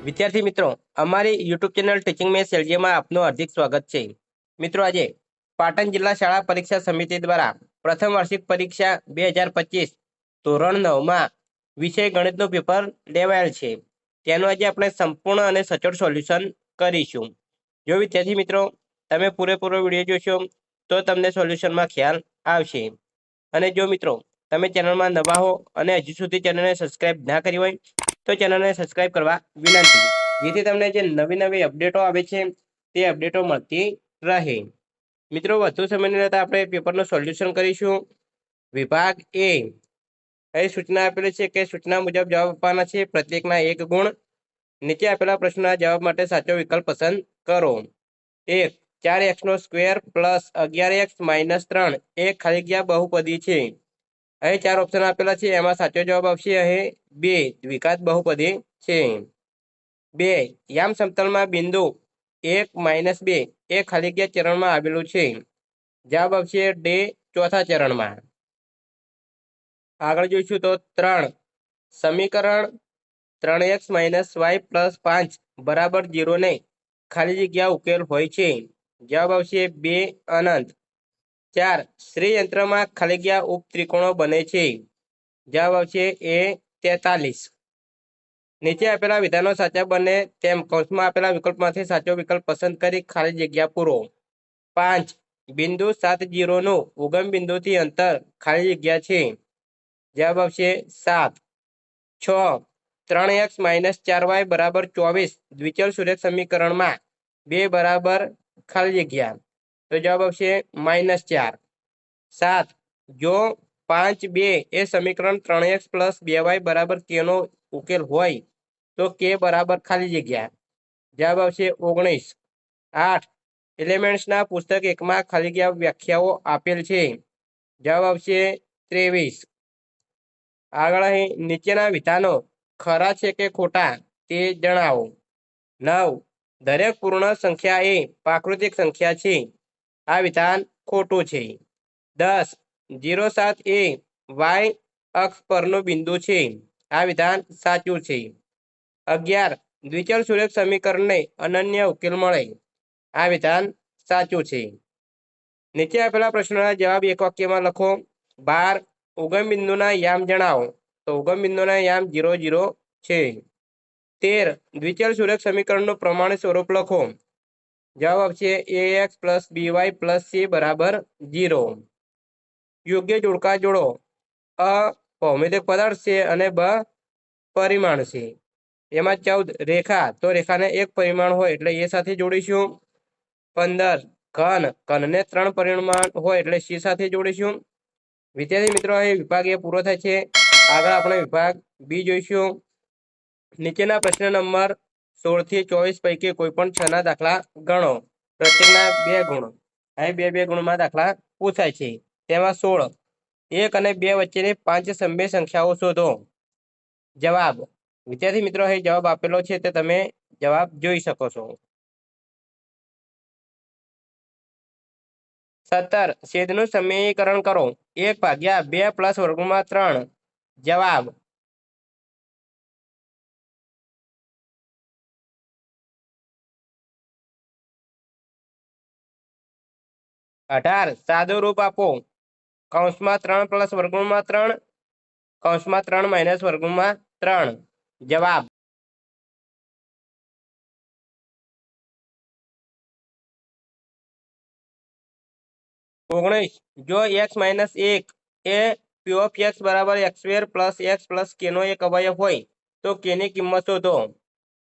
વિદ્યાર્થી મિત્રો, અમારી યુટ્યુબ ચેનલ ટીચિંગ મેથ્સ એલજીમાં આપનું હાર્દિક સ્વાગત છે. મિત્રો, આજે પાટણ જિલ્લા શાળા પરીક્ષા સમિતિ દ્વારા પ્રથમ વાર્ષિક પરીક્ષા 2025 ધોરણ 9માં વિષય ગણિતનું પેપર લેવાયેલ છે. તેનું આજે આપણે સંપૂર્ણ અને સચોટ સોલ્યુશન કરીશું. જો વિદ્યાર્થી મિત્રો તમે પૂરેપૂરો વિડીયો જોશો તો તમને સોલ્યુશનમાં ખ્યાલ આવશે. અને જો મિત્રો તમે ચેનલમાં નવા હો અને હજુ સુધી ચેનલને સબસ્ક્રાઇબ ના કરી હોય તો ચેનલને સબસ્ક્રાઇબ કરવા વિનંતી, જેથી તમને જે નવી નવી અપડેટો આવે છે તે અપડેટો મળતી રહે. મિત્રો, વધુ સમય નહીં લેતા આપણે પેપરનું સોલ્યુશન કરીશું. વિભાગ એ અહીં સૂચના આપેલી છે કે સૂચના મુજબ જવાબ આપવાના છે. પ્રત્યેકના 1 ગુણ. નીચે આપેલા પ્રશ્નના જવાબ માટે સાચો વિકલ્પ પસંદ કરો. 1. 4x² પ્લસ 11x માઇનસ 3 એ ખાલી જગ્યા બહુપદી છે. અહીં 4 ઓપ્શન આપેલા છે, એમાં સાચો જવાબ આવશે અહીં 2, દ્વિઘાત બહુપદી છે. 2. યામ સમતલમાં બિંદુ 1 - 2 એ ખાલી જગ્યા ચરણમાં આવેલું છે. જવાબ આવશે ડી, ચોથા ચરણમાં. આગળ જોઈશું તો 3. સમીકરણ 3x - y + 5 બરાબર 0 ને ખાલી જગ્યા ઉકેલ હોય છે. જવાબ આવશે 2, અનંત. 4. શ્રીયંત્રમાં ખાલી જગ્યા ઉપત્રિકોણો બને છે. જવાબ આવશે એ, 43. નીચે આપેલા વિધાનો સાચા બને તેમ કૌંસમાં આપેલા વિકલ્પમાંથી સાચો વિકલ્પ પસંદ કરી ખાલી જગ્યા પૂરો. 5. બિંદુ 7, 0 નું ઉગમ બિંદુથી અંતર ખાલી જગ્યા છે. જવાબ આવશે 7. 6. 3x - 4y બરાબર 24 દ્વિચલ સુરેખ સમીકરણમાં 2 બરાબર ખાલી જગ્યા, તો જવાબ આવશે -4. 7. જો 5, 2 એ સમીકરણ 3x + 2y બરાબર k નો ઉકેલ હોય તો k બરાબર ખાલી જગ્યા. જવાબ આવશે 19. 8. એલિમેન્ટ્સના પુસ્તક 1માં ખાલી જગ્યા વ્યાખ્યાઓ આપેલ છે. જવાબ આવશે 23. આગળ અહીં નીચેના વિધાનો ખરા છે કે ખોટા તે જણાવો. 9. દરેક પૂર્ણ સંખ્યા એ પ્રાકૃતિક સંખ્યા છે. આ વિધાન ખોટું છે. 10. 0, 7 એ y અક્ષ પરનું બિંદુ છે. આ વિધાન સાચું છે. 11. દ્વિચલ સુરેખ સમીકરણને અનન્ય ઉકેલ મળે. આ વિધાન સાચું છે. નીચે આપેલા પ્રશ્નોના જવાબ એક વાક્યમાં લખો. 12. ઉગમ બિંદુના યામ જણાવો. તો ઉગમ બિંદુના યામ 0, 0 છે. 13. દ્વિચલ સુરેખ સમીકરણનું પ્રમાણિત સ્વરૂપ લખો. જવાબ આવશે ax + by + c બરાબર 0. યોગ્ય જોડકા જોડો. અ ભૌમિતિક પદાર્થ છે અને બ પરિમાણ છે. એમાં 14 રેખા, તો રેખાને 1 પરિમાણ હોય એટલે એ સાથે જોડીશું. 15 ઘન, ઘનને 3 પરિમાણ હોય એટલે સી સાથે જોડીશું. વિદ્યાર્થી મિત્રો, એ વિભાગ એ પૂરો થાય છે. આગળ આપણે વિભાગ બી જોઈશું. નીચેના પ્રશ્ન નંબર 16 થી 24 પૈકી કોઈ પણ 6 ના દાખલા ગણો. પ્રત્યેકના 2 ગુણ. અહીં 2 ગુણમાં દાખલા પૂછાય છે. તેમાં 16. 1 અને 2 વચ્ચેની 5 સમય સંખ્યાઓ શોધો. જવાબ. વિદ્યાર્થી મિત્રો, અહીં જવાબ આપેલો છે તે તમે જવાબ જોઈ શકો છો. 17. છેદનું સમીકરણ કરો. 1/2 + √3. જવાબ. અઢાર સાદું રૂપ આપો. કૌંસમાં 3 + √3, કૌંસમાં 3 - √3. જવાબ. 19. જો x - 1 A p of x બરાબર x² + x + k નો એક અવયવ હોય તો k ની કિંમત શોધો.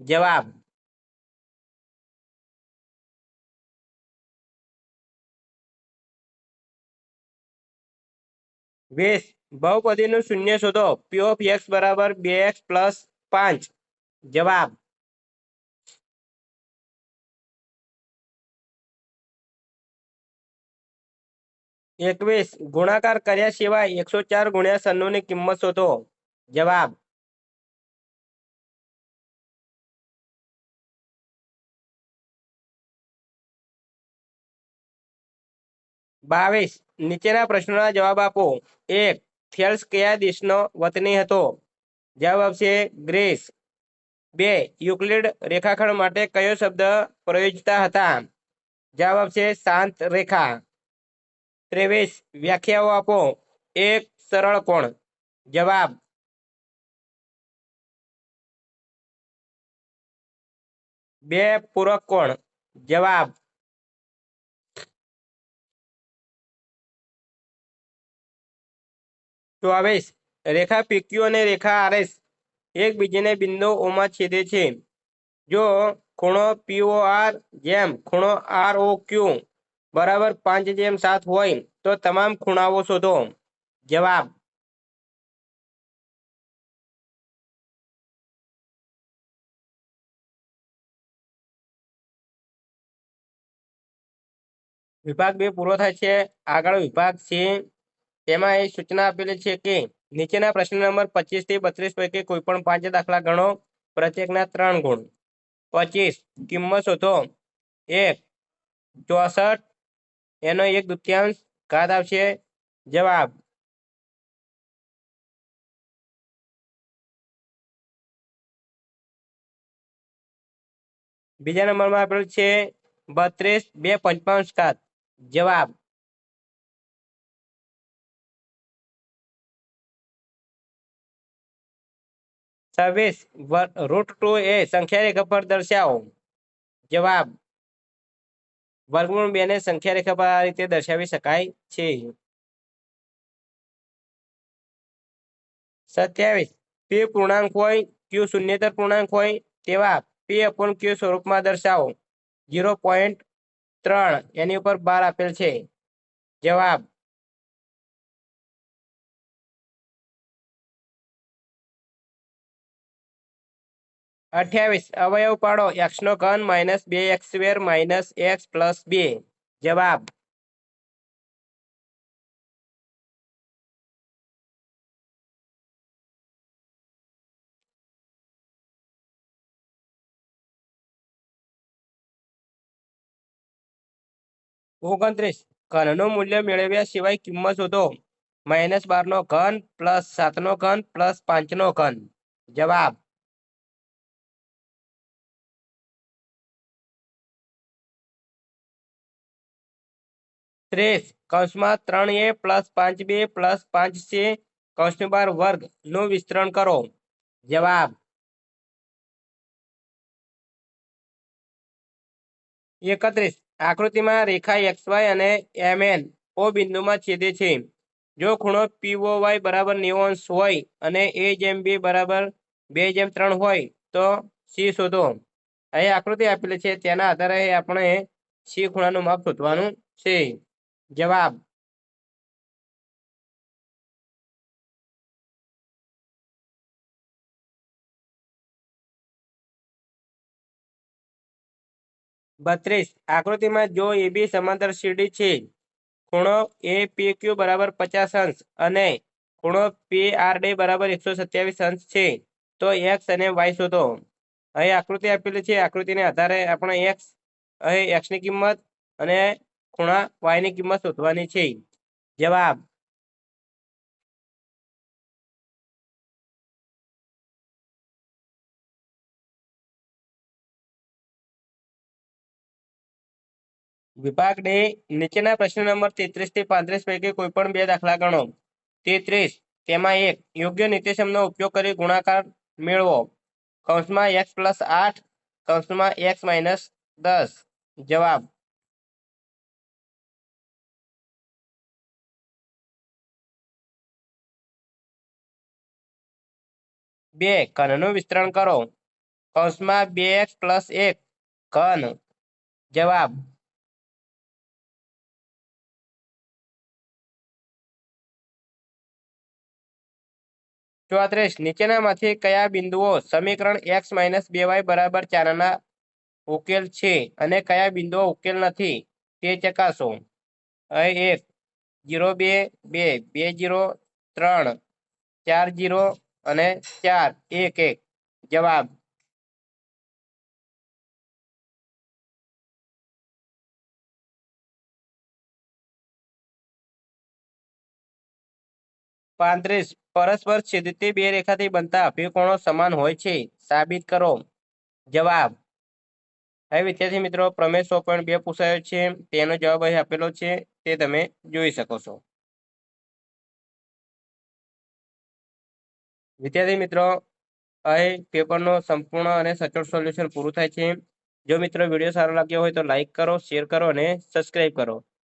જવાબ. 20. બહુપદીનું શૂન્ય શોધો. p of x બરાબર 2x + 5. જવાબ. 21. ગુણાકાર કર્યા સિવાય 104 × 96 ની કિંમત શોધો. જવાબ. 22. નીચેના પ્રશ્નોના જવાબ આપો. 1. થેલ્સ કયા દેશનો વતની હતો? જવાબ આવશે ગ્રીસ. બે યુક્લિડ રેખાખંડ માટે કયો શબ્દ પ્રયોજતા હતા? જવાબ આવશે શાંત રેખા. 23 વ્યાખ્યાઓ આપો. એક સરળ કોણ. જવાબ બે પૂરક કોણ. જવાબ 24 રેખા PQ અને રેખા RS એકબીજાને બિંદુ ઓમાં છેદે છે. જો ખૂણો POR જેમ ખૂણો ROQ બરાબર 5/7 હોય તો તમામ ખૂણાઓ શોધો. જવાબ વિભાગ 2 પૂરો થાય છે. આગળ વિભાગ છે. તેમાં એ સૂચના આપેલી છે કે નીચેના પ્રશ્ન નંબર 25 થી 32 પૈકી કોઈ પણ 5 દાખલા ગણો. પ્રત્યેકના 3 ગુણ. 25 કિંમત શોધો. 1 64 એનો 1/2 ઘાત આવશે. જવાબ બીજા નંબરમાં આપેલું છે 32 2/55 ઘાત. જવાબ 26 √2 એ સંખ્યા રેખા પર દર્શાવો. જવાબ વર્ગમૂળ 2 ને સંખ્યા રેખા પર આ રીતે દર્શાવી શકાય છે. 27 p પૂર્ણાંક હોય, q શૂન્યેતર પૂર્ણાંક હોય તેવા p/q સ્વરૂપમાં દર્શાવો. 0.3 એની ઉપર 12 આપેલ છે. જવાબ 28 અવયવ પાડો. x3 - 2x² - x + 2. જવાબ 29 ઘનનું મૂલ્ય મેળવ્યા સિવાય કિંમત શોધો. -12 + 7 + 5. જવાબ 30 3a + 5b + 5c વર્ગ નું વિસ્તરણ કરો. જવાબ 31 આકૃતિમાં રેખા XY અને MN O બિંદુમાં છેદે છે. જો ખૂણો POY બરાબર 90° હોય અને ABB બરાબર 2/3 હોય તો C શોધો. અહીં આકૃતિ આપેલી છે તેના આધારે આપણે C ખૂણાનું માપ શોધવાનું છે. જવાબ બત્રીસ આકૃતિમાં જો AB સમાંતર CD છે, ખૂણો APQ બરાબર 50° અને ખૂણો PRD બરાબર 127° છે, તો x અને y શોધો. અહીં આકૃતિ આપેલી છે. આકૃતિને આધારે આપણે અહીં x ની કિંમત અને ખૂણા y ની કિંમત શોધવાની છે. જવાબ વિભાગ D નીચેના પ્રશ્ન નંબર 33 થી 35 પૈકી કોઈ પણ 2 દાખલા ગણો. 33 તેમાં 1 યોગ્ય નિર્દેશકનો ઉપયોગ કરી ગુણાકાર મેળવો. x + 8 x - 10. જવાબ 2 ઘનનું વિસ્તરણ કરો. 2x + 1 ઘન. જવાબ 34 નીચેનામાંથી કયા બિંદુઓ સમીકરણ x - 2y = 4 ના ઉકેલ છે અને કયા બિંદુઓ ઉકેલ નથી તે ચકાસો. અહીં 1 0 2 2 2 0 3 4 0 અને 4 1 1. જવાબ 35 પરસ્પર છેદતી બે રેખાથી બનતા અભિકોણો સમાન હોય છે સાબિત કરો। જવાબ હવે વિદ્યાર્થી મિત્રો પ્રમેય 100.2 પૂછાયો છે તેનો જવાબ અહીં આપેલો છે તે તમે જોઈ શકો છો। વિદ્યાર્થી મિત્રો અહીં પેપરનો સંપૂર્ણ અને સચોટ સોલ્યુશન પૂરું થાય છે। જો મિત્રો વિડીયો સારો લાગ્યો હોય તો લાઈક કરો, શેર કરો અને સબસ્ક્રાઇબ કરો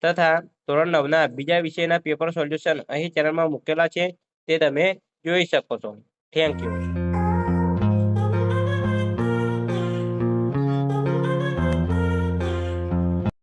તથા ધોરણ 9ના બીજા વિષયના પેપર સોલ્યુશન અહીં ચેનલમાં મૂકેલા છે તે તમે જોઈ શકો છો। Thank you.